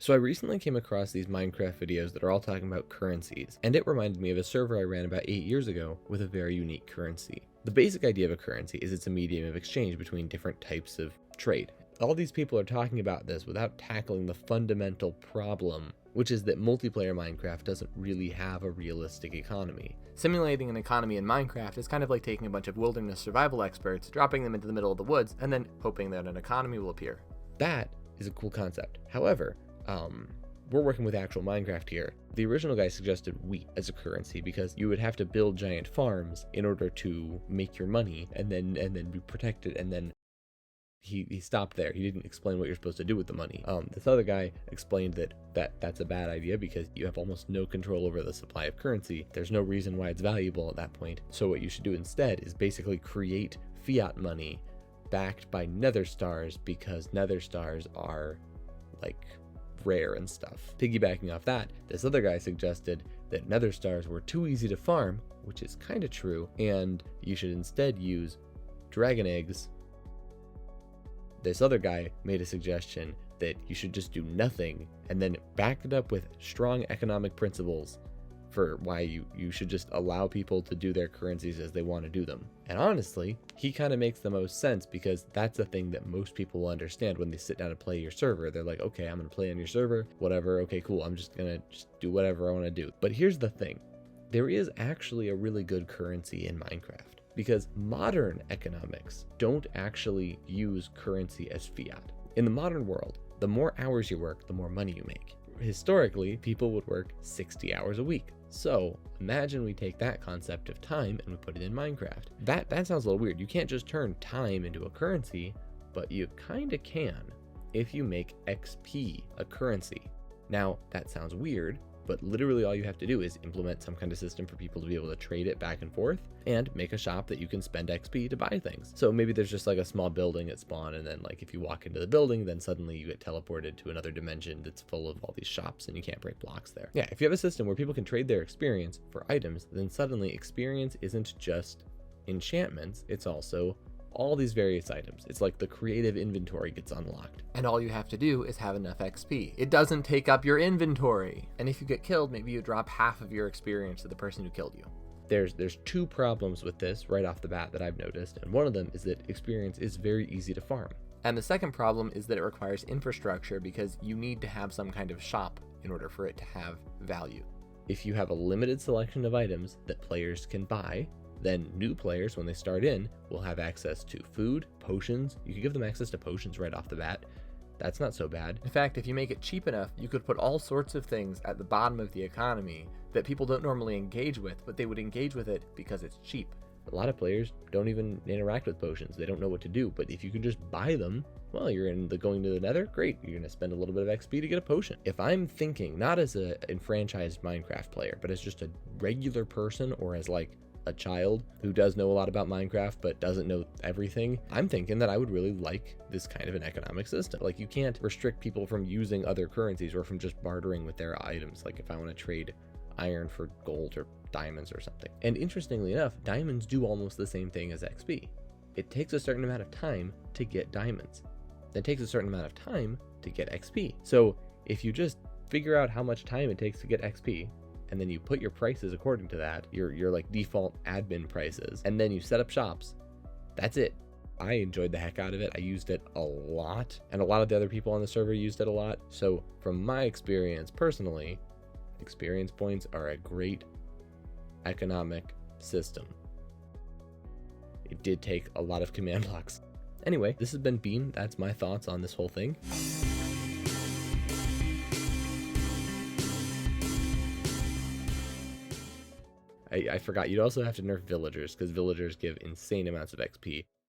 So I recently came across these Minecraft videos that are all talking about currencies, and it reminded me of a server I ran about 8 years ago with a very unique currency. The basic idea of a currency is it's a medium of exchange between different types of trade. All these people are talking about this without tackling the fundamental problem, which is that multiplayer Minecraft doesn't really have a realistic economy. Simulating an economy in Minecraft is kind of like taking a bunch of wilderness survival experts, dropping them into the middle of the woods, and then hoping that an economy will appear. That is a cool concept. However, we're working with actual Minecraft here. The original guy suggested wheat as a currency because you would have to build giant farms in order to make your money and then be protected, and then he stopped there. He didn't explain what you're supposed to do with the money. This other guy explained that's a bad idea because you have almost no control over the supply of currency. There's no reason why it's valuable at that point. So what you should do instead is basically create fiat money backed by nether stars, because nether stars are like rare and stuff. Piggybacking off that, this other guy suggested that nether stars were too easy to farm, which is kind of true, and you should instead use dragon eggs. This other guy made a suggestion that you should just do nothing and then back it up with strong economic principles for why you should just allow people to do their currencies as they want to do them. And honestly, he kind of makes the most sense, because that's the thing that most people will understand when they sit down and play your server. They're like, okay, I'm going to play on your server, whatever, okay, cool, I'm just going to do whatever I want to do. But here's the thing. There is actually a really good currency in Minecraft, because modern economics don't actually use currency as fiat. In the modern world, the more hours you work, the more money you make. Historically, people would work 60 hours a week. So imagine we take that concept of time and we put it in Minecraft. That sounds a little weird. You can't just turn time into a currency, but you kind of can if you make XP a currency. Now, that sounds weird, but literally all you have to do is implement some kind of system for people to be able to trade it back and forth, and make a shop that you can spend XP to buy things. So maybe there's just like a small building at spawn, and then like if you walk into the building, then suddenly you get teleported to another dimension that's full of all these shops and you can't break blocks there. Yeah, if you have a system where people can trade their experience for items, then suddenly experience isn't just enchantments, it's also all these various items. It's like the creative inventory gets unlocked. And all you have to do is have enough XP. It doesn't take up your inventory. And if you get killed, maybe you drop half of your experience to the person who killed you. There's two problems with this right off the bat that I've noticed, and one of them is that experience is very easy to farm. And the second problem is that it requires infrastructure, because you need to have some kind of shop in order for it to have value. If you have a limited selection of items that players can buy, then new players, when they start in, will have access to food, potions. You could give them access to potions right off the bat. That's not so bad. In fact, if you make it cheap enough, you could put all sorts of things at the bottom of the economy that people don't normally engage with, but they would engage with it because it's cheap. A lot of players don't even interact with potions. They don't know what to do, but if you can just buy them, well, you're going to the nether, great. You're going to spend a little bit of XP to get a potion. If I'm thinking, not as an enfranchised Minecraft player, but as just a regular person, or as like a child who does know a lot about Minecraft but doesn't know everything, I'm thinking that I would really like this kind of an economic system. Like, you can't restrict people from using other currencies or from just bartering with their items. Like if I want to trade iron for gold or diamonds or something. And interestingly enough, diamonds do almost the same thing as XP. It takes a certain amount of time to get diamonds. It takes a certain amount of time to get XP. So if you just figure out how much time it takes to get XP, and then you put your prices according to that, your like default admin prices, and then you set up shops, that's it. I enjoyed the heck out of it. I used it a lot, and a lot of the other people on the server used it a lot. So from my experience personally, experience points are a great economic system. It did take a lot of command blocks. Anyway, this has been Bean. That's my thoughts on this whole thing. I forgot, you'd also have to nerf villagers, because villagers give insane amounts of XP.